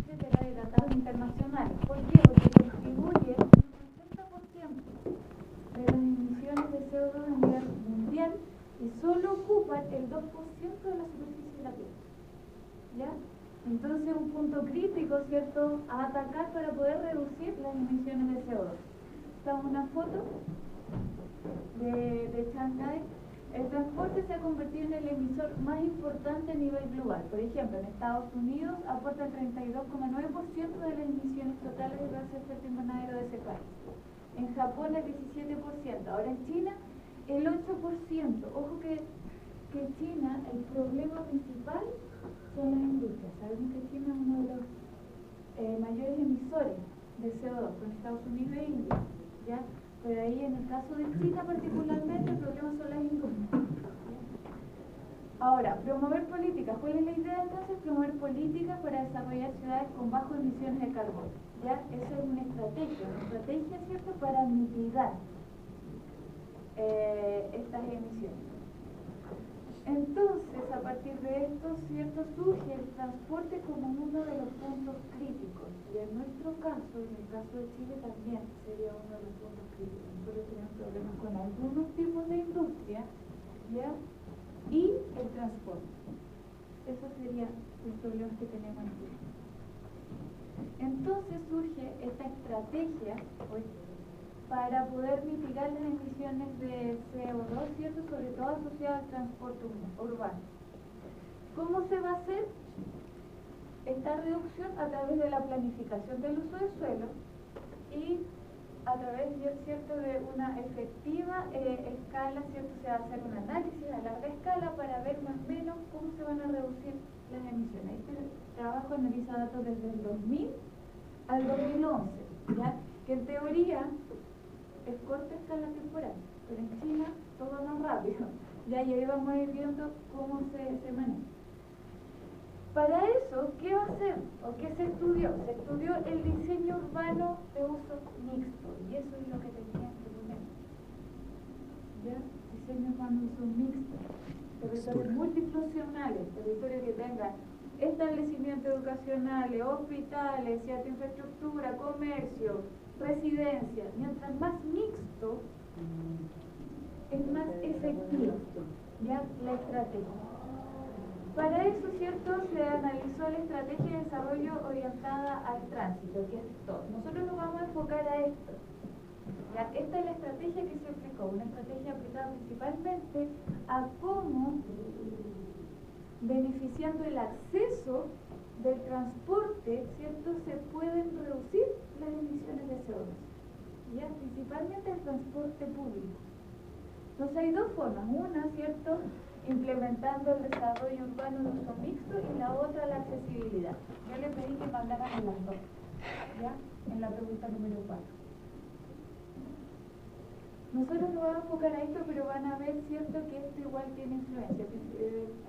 etcétera, de tratados internacionales. ¿Por qué? Porque contribuye un 80% de las emisiones de CO2 a nivel mundial y solo ocupan el 2% de la superficie de la Tierra. ¿Ya? Entonces, un punto crítico, ¿cierto?, a atacar para poder reducir las emisiones de CO2. Esta es una foto de Shanghái. El transporte se ha convertido en el emisor más importante a nivel global. Por ejemplo, en Estados Unidos aporta el 32,9% de las emisiones totales de gases de efecto invernadero de ese país. En Japón el 17%. Ahora en China el 8%. Ojo que China, el problema principal son las industrias. Saben que China es uno de los mayores emisores de CO2 con Estados Unidos e India, ¿ya? Pero ahí en el caso de China particularmente el problema son las industrias. Ahora, promover políticas. ¿Cuál es la idea entonces? Promover políticas para desarrollar ciudades con bajas emisiones de carbono. ¿Ya? Eso es una estrategia, ¿cierto?, para mitigar estas emisiones. Entonces, a partir de esto, ¿cierto?, surge el transporte como uno de los puntos críticos. Y en nuestro caso, en el caso de Chile también sería uno de los puntos críticos. Nosotros tenemos problemas con algunos tipos de industria, ¿ya?, y el transporte. Esos serían los problemas que tenemos en Chile. Entonces surge esta estrategia para poder mitigar las emisiones de CO2, ¿cierto?, sobre todo asociado al transporte urbano. ¿Cómo se va a hacer esta reducción? A través de la planificación del uso de suelo y a través, ¿cierto?, de una efectiva escala, ¿cierto? Se va a hacer un análisis a larga escala para ver más o menos cómo se van a reducir las emisiones. Este trabajo analiza datos desde el 2000 al 2011, ¿ya?, que en teoría es corta escala temporal, pero en China todo va más rápido. Ya, y ahí vamos a ir viendo cómo se maneja. Para eso, ¿qué va a hacer? ¿O qué se estudió? Se estudió el diseño urbano de uso mixto, y eso es lo que tenían que poner. ¿Ya? Diseño urbano de uso mixto. Territorios multifuncionales, territorios que tengan establecimientos educacionales, hospitales, cierta infraestructura, comercio, residencia. Mientras más mixto, es más efectivo, ¿ya?, la estrategia. Para eso, ¿cierto?, se analizó la estrategia de desarrollo orientada al tránsito, que es todo. Nosotros nos vamos a enfocar a esto. ¿Ya? Esta es la estrategia que se aplicó, una estrategia aplicada principalmente a cómo, beneficiando el acceso del transporte, ¿cierto?, se pueden reducir las emisiones de CO2, ¿ya?, principalmente el transporte público. Entonces hay dos formas, una, ¿cierto?, implementando el desarrollo urbano de uso mixto y la otra la accesibilidad. Yo le pedí que mandaran en las dos, ¿ya?, en la pregunta número 4. Nosotros nos vamos a enfocar a esto, pero van a ver, ¿cierto?, que esto igual tiene influencia.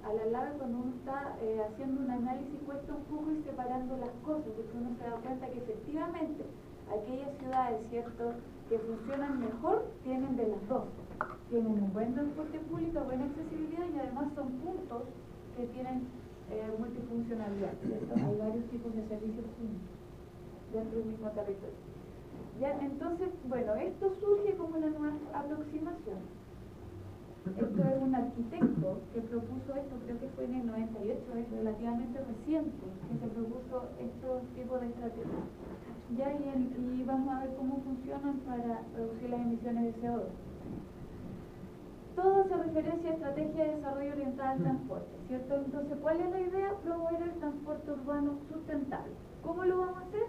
A la larga, cuando uno está haciendo un análisis, cuesta un poco ir separando las cosas, porque uno se da cuenta que efectivamente aquellas ciudades, ¿cierto?, que funcionan mejor, tienen de las dos. Tienen un buen transporte público, buena accesibilidad y además son puntos que tienen multifuncionalidad, ¿cierto? Hay varios tipos de servicios públicos dentro del mismo territorio. ¿Ya? Entonces, bueno, esto surge como una nueva aproximación. Esto es un arquitecto que propuso esto, creo que fue en el 98, es relativamente reciente, que se propuso estos tipos de estrategias. ¿Ya? Y vamos a ver cómo funcionan para reducir las emisiones de CO2. Todo hace referencia a estrategia de desarrollo orientada al transporte, ¿cierto? Entonces, ¿cuál es la idea? Promover el transporte urbano sustentable. ¿Cómo lo vamos a hacer?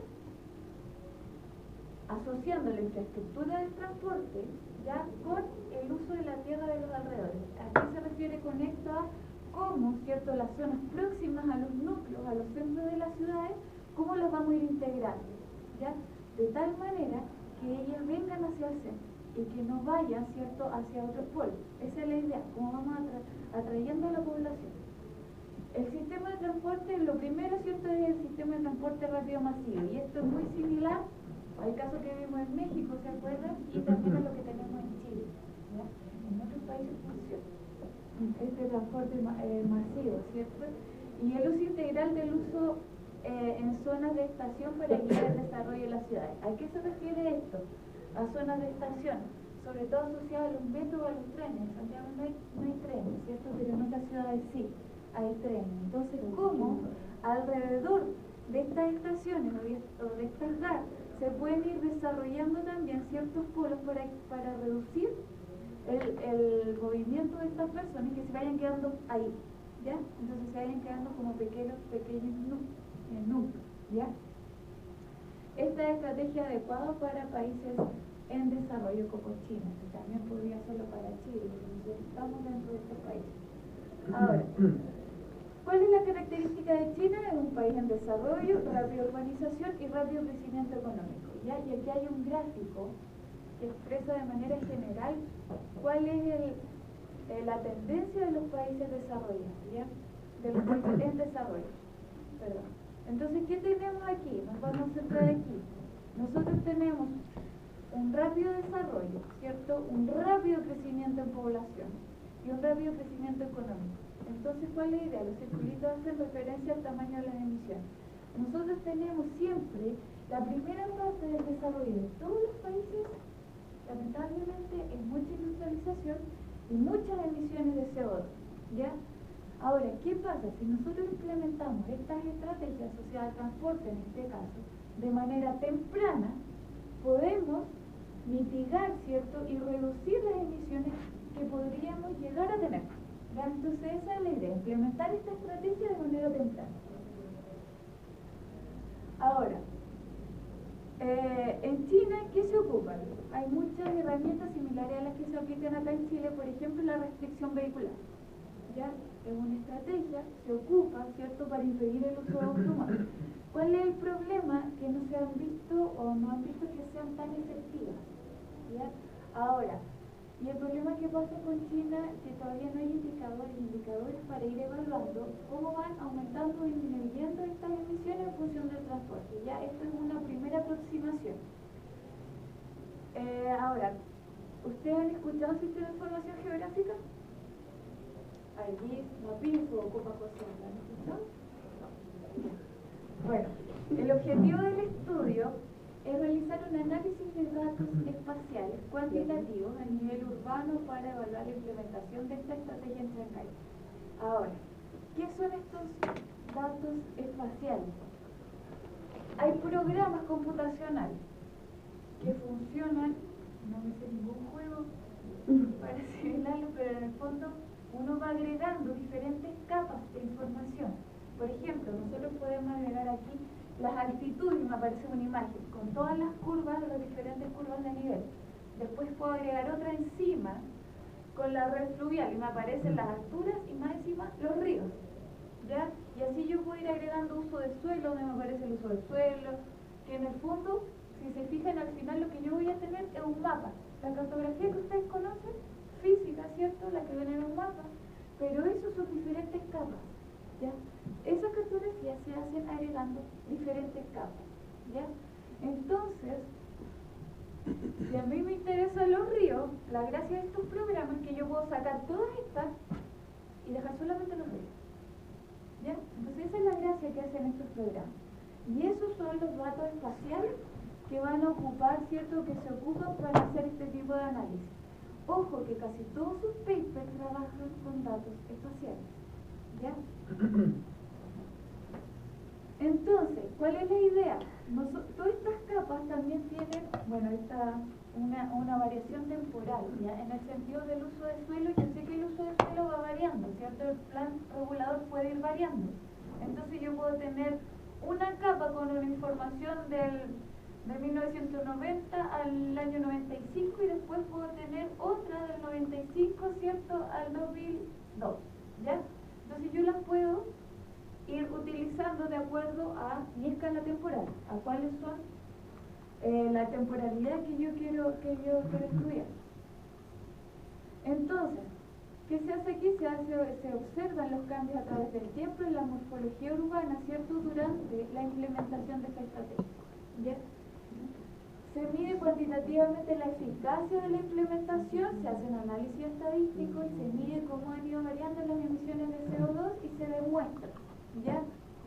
Asociando la infraestructura del transporte, ya, con el uso de la tierra de los alrededores. ¿A qué se refiere con esto? A cómo, ¿cierto?, las zonas próximas a los núcleos, a los centros de las ciudades, cómo las vamos a ir integrando, ¿ya?, de tal manera que ellas vengan hacia el centro y que no vayan, ¿cierto?, hacia otros pueblos. Esa es la idea, cómo vamos atrayendo a la población. El sistema de transporte, lo primero, ¿cierto?, es el sistema de transporte rápido masivo, y esto es muy similar al caso que vimos en México, ¿se acuerdan? Y también a lo que tenemos en Chile, ¿ya? En otros países funciona este transporte masivo, ¿cierto? y el uso integral del uso en zonas de estación para guiar el desarrollo de las ciudades. ¿A qué se refiere esto? A zonas de estación, sobre todo asociadas a los metros o a los trenes. En Santiago no hay trenes, ¿cierto? Pero en otras ciudades sí hay trenes. Entonces, ¿cómo alrededor de estas estaciones o de estas GAR se pueden ir desarrollando también ciertos polos para reducir el movimiento de estas personas que se vayan quedando ahí, ¿ya? Entonces se vayan quedando como pequeños núcleos, ¿ya? Esta estrategia adecuada para países en desarrollo como China, que también podría serlo para Chile, porque estamos dentro de estos países. Ahora, ¿cuál es la característica de China? Es un país en desarrollo, rápida urbanización y rápido crecimiento económico, ¿ya? Y aquí hay un gráfico que expresa de manera general cuál es la tendencia de los países desarrollados, ¿ya? De los países en desarrollo, perdón. Entonces, ¿qué tenemos aquí? Nos vamos a centrar aquí. Nosotros tenemos un rápido desarrollo, ¿cierto? Un rápido crecimiento en población y un rápido crecimiento económico. Entonces, ¿cuál es la idea? Los circulitos hacen referencia al tamaño de las emisiones. Nosotros tenemos siempre la primera parte del desarrollo de todos los países, lamentablemente, en mucha industrialización y muchas emisiones de CO2, ¿ya? Ahora, ¿qué pasa? Si nosotros implementamos estas estrategias asociadas al transporte, en este caso, de manera temprana, podemos mitigar, ¿cierto? Y reducir las emisiones que podríamos llegar a tener. ¿Ya? Entonces, esa es la idea, implementar esta estrategia de manera temprana. Ahora, en China, ¿qué se ocupa? Hay muchas herramientas similares a las que se aplican acá en Chile, por ejemplo, la restricción vehicular. ¿Ya? Es una estrategia, se ocupa, ¿cierto?, para impedir el uso de automóviles. ¿Cuál es el problema? Que no se han visto o no han visto que sean tan efectivas, ¿ya? Ahora, y el problema que pasa con China, que todavía no hay indicadores para ir evaluando cómo van aumentando o disminuyendo estas emisiones en función del transporte, ¿ya? Esto es una primera aproximación. Ahora, ¿ustedes han escuchado sistema de información geográfica? Allí, MAPINFO o Copa Social, ¿lo han escuchado? Bueno, el objetivo del estudio es realizar un análisis de datos espaciales cuantitativos a nivel urbano para evaluar la implementación de esta estrategia en Shanghái. Ahora, ¿qué son estos datos espaciales? Hay programas computacionales que funcionan, no me sé ningún juego para asimilarlo, pero en el fondo uno va agregando diferentes capas de información. Por ejemplo, nosotros podemos agregar aquí las altitudes, me aparece una imagen con todas las curvas, las diferentes curvas de nivel. Después puedo agregar otra encima con la red fluvial y me aparecen las alturas y más encima los ríos, ¿ya? Y así yo puedo ir agregando uso de suelo, donde me aparece el uso del suelo, que en el fondo, si se fijan, al final lo que yo voy a tener es un mapa. La cartografía que ustedes conocen, física, ¿cierto?, la que ven en un mapa, pero esos son diferentes capas, ¿ya? Esas cartografías se hacen agregando diferentes capas, ¿ya? Entonces, si a mí me interesan los ríos, la gracia de estos programas es que yo puedo sacar todas estas y dejar solamente los ríos, ¿ya? Entonces esa es la gracia que hacen estos programas. Y esos son los datos espaciales que van a ocupar, ¿cierto?, que se ocupan para hacer este tipo de análisis. Ojo que casi todos sus papers trabajan con datos espaciales, ¿ya? Entonces, ¿cuál es la idea? Todas estas capas también tienen, bueno, una variación temporal, ¿ya? En el sentido del uso de suelo, yo sé que el uso de suelo va variando, ¿cierto? El plan regulador puede ir variando. Entonces yo puedo tener una capa con una información de 1990 al año 95 y después puedo tener otra del 95, ¿cierto?, al 2002, ¿ya? Entonces yo las puedo ir utilizando de acuerdo a mi escala temporal, a cuáles son la temporalidad que yo quiero estudiar. Entonces, ¿qué se hace aquí? Se observan los cambios a través del tiempo en la morfología urbana, ¿cierto?, durante la implementación de esta estrategia, ¿ya? Se mide cuantitativamente la eficacia de la implementación, se hacen análisis estadísticos, se mide cómo han ido variando las emisiones de CO2 y se demuestra,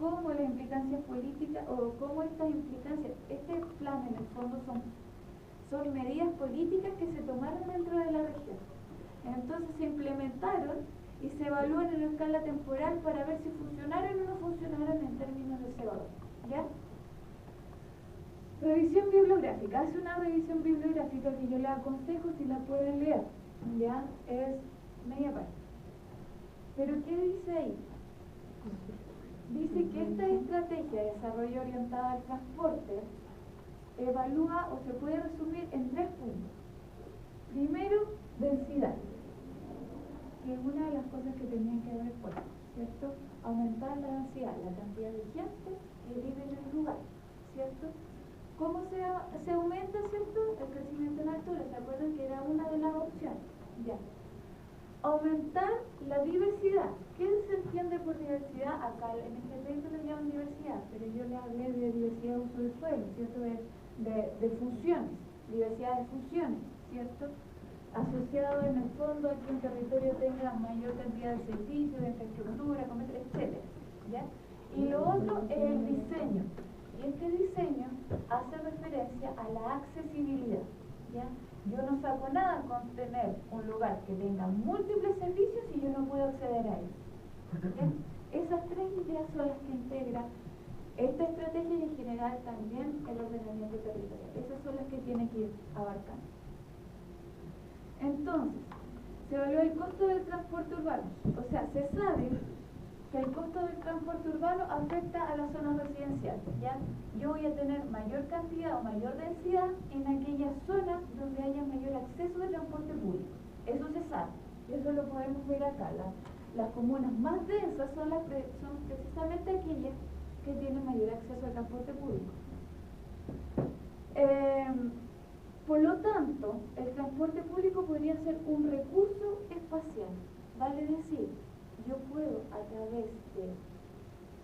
cómo las implicancias políticas, o cómo estas implicancias, este plan en el fondo son medidas políticas que se tomaron dentro de la región. Entonces se implementaron y se evalúan en escala temporal para ver si funcionaron o no funcionaron en términos de CO2. ¿Ya? Revisión bibliográfica. Hace una revisión bibliográfica que yo le aconsejo si la pueden leer. ¿Ya? Es media página. ¿Pero qué dice ahí? Dice que esta estrategia de desarrollo orientada al transporte evalúa o se puede resumir en 3 puntos. Primero, densidad, que es una de las cosas que tenían que haber puesto, ¿cierto? Aumentar la densidad, la cantidad de gente que vive en el lugar, ¿cierto? ¿Cómo se aumenta, cierto? El crecimiento en altura, ¿se acuerdan que era una de las opciones? Ya. Aumentar la diversidad. ¿Qué se entiende por diversidad? Acá en este texto lo llaman diversidad, pero yo le hablé de diversidad de uso del suelo, ¿cierto? De funciones, diversidad de funciones, ¿cierto? Asociado en el fondo a que un territorio tenga mayor cantidad de servicios, de infraestructura, comercio, etc. ¿Ya? Y lo otro es el diseño. Y este diseño hace referencia a la accesibilidad. ¿Ya? Yo no saco nada con tener un lugar que tenga múltiples servicios y yo no puedo acceder a ellos. ¿Ya? Esas 3 ideas son las que integra esta estrategia y en general también el ordenamiento territorial. Esas son las que tiene que ir abarcando. Entonces, se evalúa el costo del transporte urbano. O sea, se sabe que el costo del transporte urbano afecta a las zonas residenciales, ¿ya? Yo voy a tener mayor cantidad o mayor densidad en aquellas zonas donde haya mayor acceso de transporte público. Eso se sabe, eso lo podemos ver acá. Las comunas más densas son precisamente aquellas que tienen mayor acceso al transporte público. Por lo tanto, el transporte público podría ser un recurso espacial, vale decir, yo puedo a través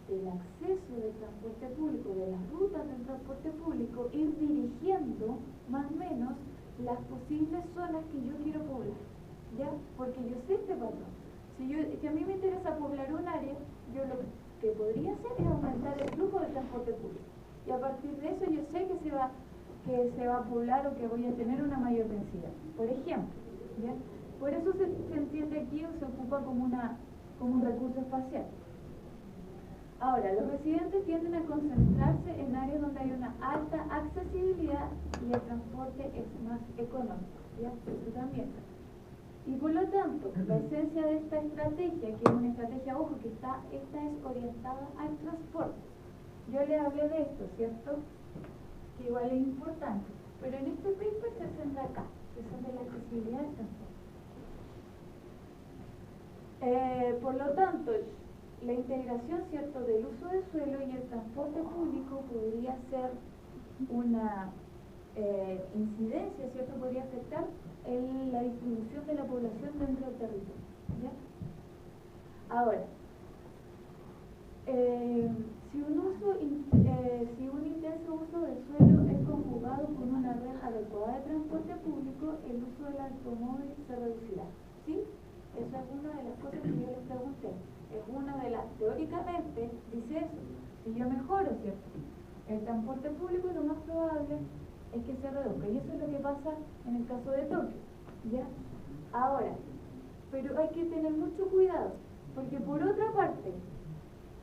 del acceso del transporte público, de las rutas del transporte público, ir dirigiendo más o menos las posibles zonas que yo quiero poblar, ¿ya? Porque yo sé este patrón. Si a mí me interesa poblar un área, yo lo que podría hacer es aumentar el flujo del transporte público. Y a partir de eso yo sé que se va a poblar o que voy a tener una mayor densidad, por ejemplo, ¿ya? Por eso se entiende aquí o se ocupa como un recurso espacial. Ahora, los residentes tienden a concentrarse en áreas donde hay una alta accesibilidad y el transporte es más económico, ¿ya? Eso también. Y por lo tanto, la esencia de esta estrategia, que es una estrategia, ojo, que esta es orientada al transporte. Yo le hablé de esto, ¿cierto? Que igual es importante, pero en este paper se centra acá, que son de la accesibilidad del transporte. Por lo tanto, la integración, ¿cierto?, del uso del suelo y el transporte público podría ser una incidencia, ¿cierto?, podría afectar la distribución de la población dentro del territorio, ¿ya? Ahora, si un intenso uso del suelo es conjugado con una red adecuada de transporte público, el uso del automóvil se reducirá, ¿sí? Esa es una de las cosas que yo les pregunté. Es una de las, teóricamente, dice eso. Si yo mejoro, ¿cierto?, el transporte público, lo más probable es que se reduzca. Y eso es lo que pasa en el caso de Tokio, ¿ya? Ahora, pero hay que tener mucho cuidado, porque por otra parte,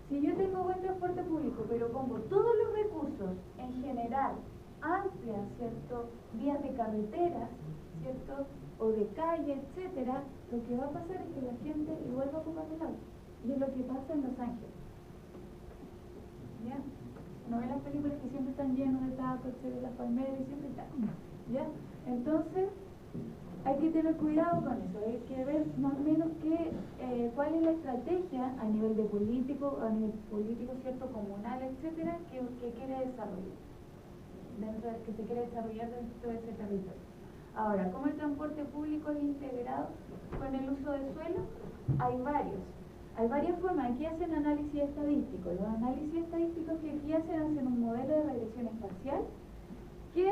si yo tengo buen transporte público, pero pongo todos los recursos en general, amplias, ¿cierto?, vías de carreteras, ¿cierto?, o de calle, etcétera, lo que va a pasar es que la gente igual va a ocupar el auto. Y es lo que pasa en Los Ángeles. ¿Ya? No ven las películas que siempre están llenos de tacos, de las palmeras y siempre están. ¿Ya? Entonces, hay que tener cuidado con eso. Hay que ver más o menos cuál es la estrategia a nivel político, ¿cierto?, comunal, etcétera, que quiere desarrollar. Que se quiere desarrollar dentro de ese territorio. Ahora, ¿cómo el transporte público es integrado con el uso del suelo? Hay varias formas. Aquí hacen análisis estadístico. Los análisis estadísticos que aquí hacen un modelo de regresión espacial que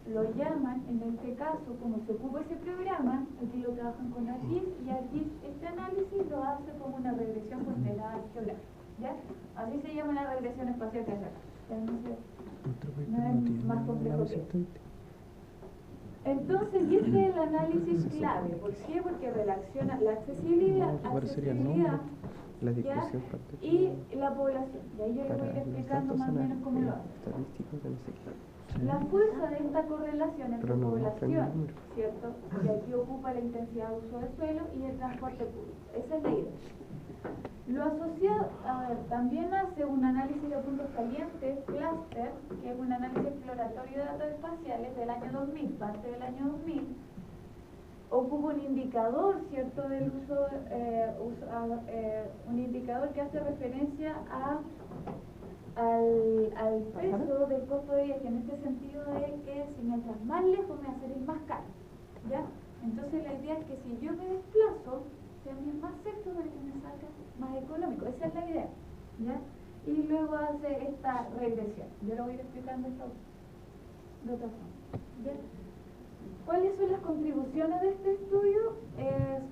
lo llaman, en este caso, como se ocupa ese programa, aquí lo trabajan con ArcGIS, y ArcGIS este análisis lo hace como una regresión considerada geográfica, ¿ya? Así se llama la regresión espacial que hace acá. No es más complejo que eso. Entonces, y este es el análisis clave. ¿Por qué? Porque relaciona la accesibilidad ¿ya? Y la población. Y ahí yo les voy a ir explicando más o menos cómo lo hace. La fuerza de esta correlación entre población, ¿cierto? Y aquí ocupa la intensidad de uso del suelo y el transporte público. Esa es la idea. Lo asociado, también hace un análisis de puntos calientes, cluster, que es un análisis exploratorio de datos espaciales del año 2000, parte del año 2000. Ocupa un indicador, ¿cierto?, del uso, un indicador que hace referencia al peso del costo de viaje, en este sentido de que si mientras más lejos me va a salir más caro, ¿ya? Entonces la idea es que si yo me desplazo, sea más cerca para que me salga más económico. Esa es la idea, ¿ya? Y luego hace esta regresión. Yo lo voy a ir explicando esto de otra forma, ¿ya? ¿Cuáles son las contribuciones de este estudio? Es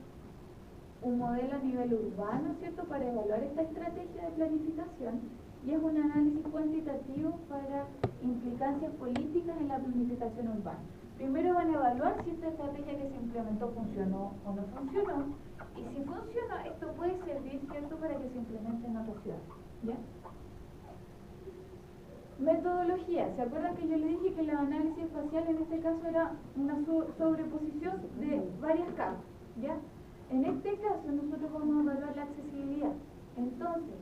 un modelo a nivel urbano, ¿cierto?, para evaluar esta estrategia de planificación, y es un análisis cuantitativo para implicancias políticas en la planificación urbana. Primero van a evaluar si esta estrategia que se implementó funcionó o no funcionó, y si funciona, esto puede servir, ¿cierto?, para que se implemente en otras ciudades, ¿ya? Metodología. ¿Se acuerdan que yo le dije que el análisis espacial en este caso era una sobreposición de varias capas, ¿ya? En este caso nosotros vamos a evaluar la accesibilidad. Entonces,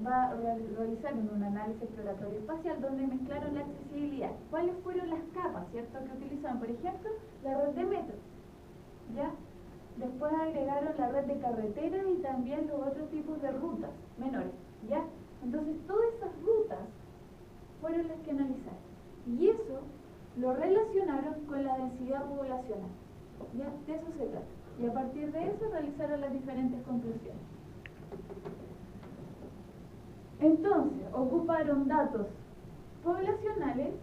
va a realizar un análisis exploratorio espacial donde mezclaron la accesibilidad. ¿Cuáles fueron las capas, cierto, que utilizaron? Por ejemplo, la red de metro, ¿ya? Después agregaron la red de carreteras y también los otros tipos de rutas menores, ¿ya? Entonces, todas esas rutas fueron las que analizaron. Y eso lo relacionaron con la densidad poblacional, ¿ya? De eso se trata. Y a partir de eso realizaron las diferentes conclusiones. Entonces, ocuparon datos poblacionales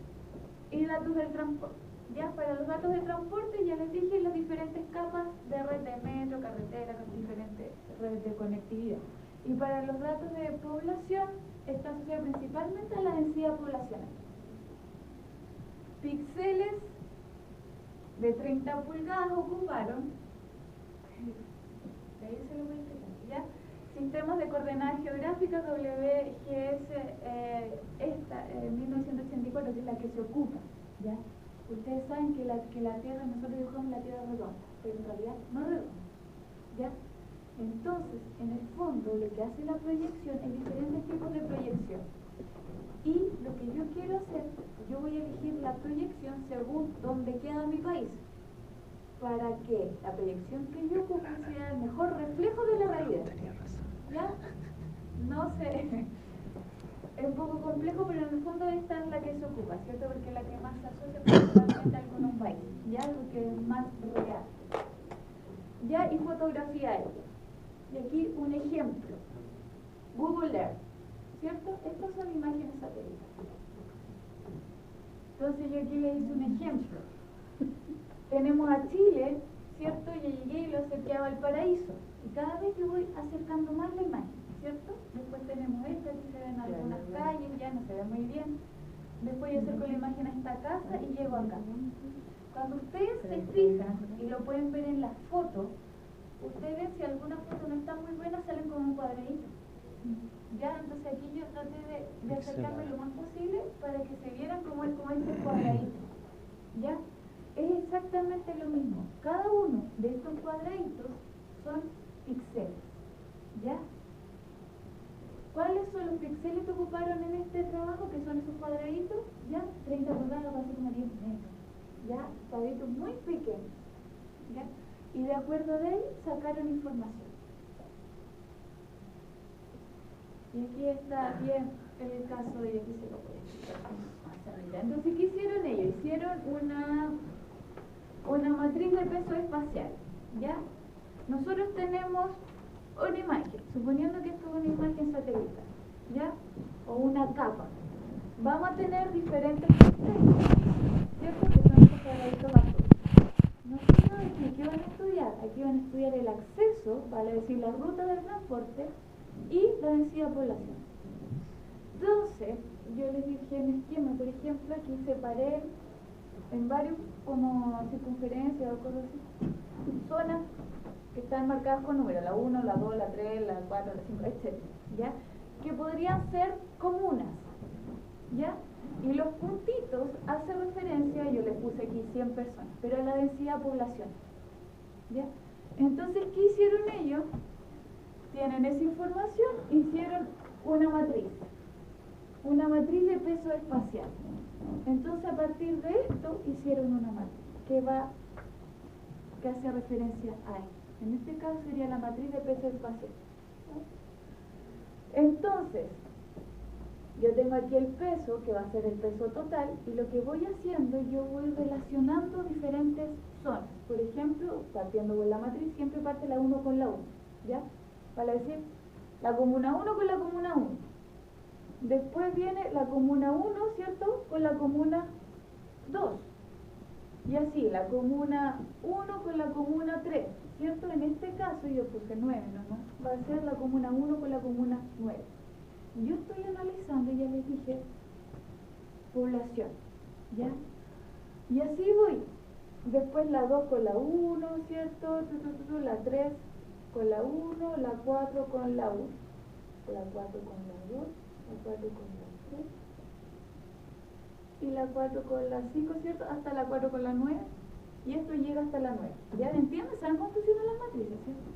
y datos del transporte. Ya para los datos de transporte ya les dije las diferentes capas de red de metro, carretera, las diferentes redes de conectividad. Y para los datos de población está asociado principalmente a la densidad poblacional. Píxeles de 30 pulgadas ocuparon. De ahí se lo voy a explicar, ¿ya? Sistemas de coordenadas geográficas WGS 1984, que es la que se ocupa, ¿ya? Ustedes saben que la Tierra, nosotros dibujamos la Tierra redonda, pero en realidad no redonda, ¿ya? Entonces, en el fondo, lo que hace la proyección es diferentes tipos de proyección. Y lo que yo quiero hacer, yo voy a elegir la proyección según dónde queda mi país, para que la proyección que yo ocupe sea el mejor reflejo de la realidad. ¿Ya? No sé, es un poco complejo, pero en el fondo esta es la que se ocupa, ¿cierto? Porque es la que más se asocia principalmente a algunos países, ¿ya? Porque es más real. ¿Ya? Y fotografía aérea. Y aquí un ejemplo. Google Earth, ¿cierto? Estas son imágenes satélites. Entonces yo aquí le hice un ejemplo. Tenemos a Chile, ¿cierto? Yo llegué y lo acerqué a Valparaíso. Y cada vez yo voy acercando más la imagen, ¿cierto? Después tenemos esta, aquí se ven algunas calles, ya no se ve muy bien. Después yo acerco la imagen a esta casa y llego acá. Cuando ustedes se fijan, y lo pueden ver en las fotos, ustedes ven si alguna foto no está muy buena, salen como un cuadradito. Ya, entonces aquí yo traté de acercarme lo más posible para que se vieran como este cuadradito. ¿Ya? Es exactamente lo mismo. Cada uno de estos cuadraditos son píxeles. ¿Ya? ¿Cuáles son los píxeles que ocuparon en este trabajo? Que son esos cuadraditos. ¿Ya? 30 pulgadas, va a ser como 10 metros. ¿Ya? Cuadraditos muy pequeños. ¿Ya? Y de acuerdo de ahí sacaron información. Y aquí está bien el caso de, aquí se lo voy a explicar más arriba. Entonces, ¿qué hicieron ellos? Hicieron una matriz de peso espacial, ¿ya? Nosotros tenemos una imagen, suponiendo que esto es una imagen satelital, ¿ya? O una capa. Vamos a tener diferentes píxeles, ¿cierto? Que son estos cuadraditos azules. Nosotros aquí, ¿qué van a estudiar? Aquí van a estudiar el acceso, vale decir, la ruta del transporte, y la densidad poblacional. Entonces, yo les dije en esquema, por ejemplo, aquí separé en varios como circunferencias o cosas así, zonas que están marcadas con números, la 1, la 2, la 3, la 4, la 5, etc. ¿Ya? Que podrían ser comunas, ¿ya? Y los puntitos hace referencia, yo les puse aquí 100 personas, pero a la densidad poblacional, ¿ya? Entonces, ¿qué hicieron ellos? Tienen esa información, hicieron una matriz de peso espacial. Entonces, a partir de esto, hicieron una matriz que hace referencia a esto. En este caso sería la matriz de peso espacial. Entonces, yo tengo aquí el peso, que va a ser el peso total, y lo que voy haciendo, yo voy relacionando diferentes zonas. Por ejemplo, partiendo con la matriz, siempre parte la 1 con la 1, ¿ya? Para decir, la comuna 1 con la comuna 1. Después viene la comuna 1, ¿cierto? Con la comuna 2. Y así, la comuna 1 con la comuna 3, ¿cierto? En este caso yo puse 9, ¿no? Va a ser la comuna 1 con la comuna 9. Yo estoy analizando, ya les dije, población, ¿ya? Y así voy. Después la 2 con la 1, ¿cierto? La 3 con la 1, la 4 con la 1, la 4 con la 2, la 4 con la 3, y la 4 con la 5, ¿cierto? Hasta la 4 con la 9, y esto llega hasta la 9. ¿Ya entienden? ¿Saben cómo funcionan las matrices, cierto?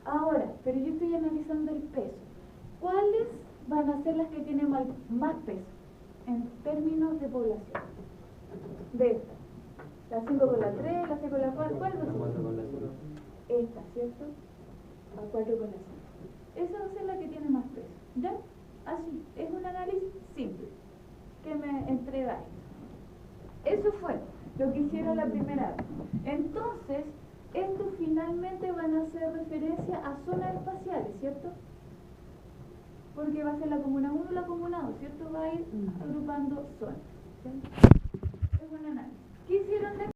Ahora, pero yo estoy analizando el peso. ¿Cuáles van a ser las que tienen más peso en términos de población? De esta. La 5 con la 3, la 6 con la 4, ¿cuál va a ser? 4 con la 5. Esta, ¿cierto? La 4 con la 5. Esa va a ser la que tiene más peso. ¿Ya? Así, es un análisis simple que me entrega esto. Eso fue lo que hicieron la primera vez. Entonces, estos finalmente van a hacer referencia a zonas espaciales, ¿cierto? Porque va a ser la comuna 1 y la comuna 2, ¿cierto? Va a ir agrupando zonas, ¿cierto? Es un análisis. ¿Qué hicieron después?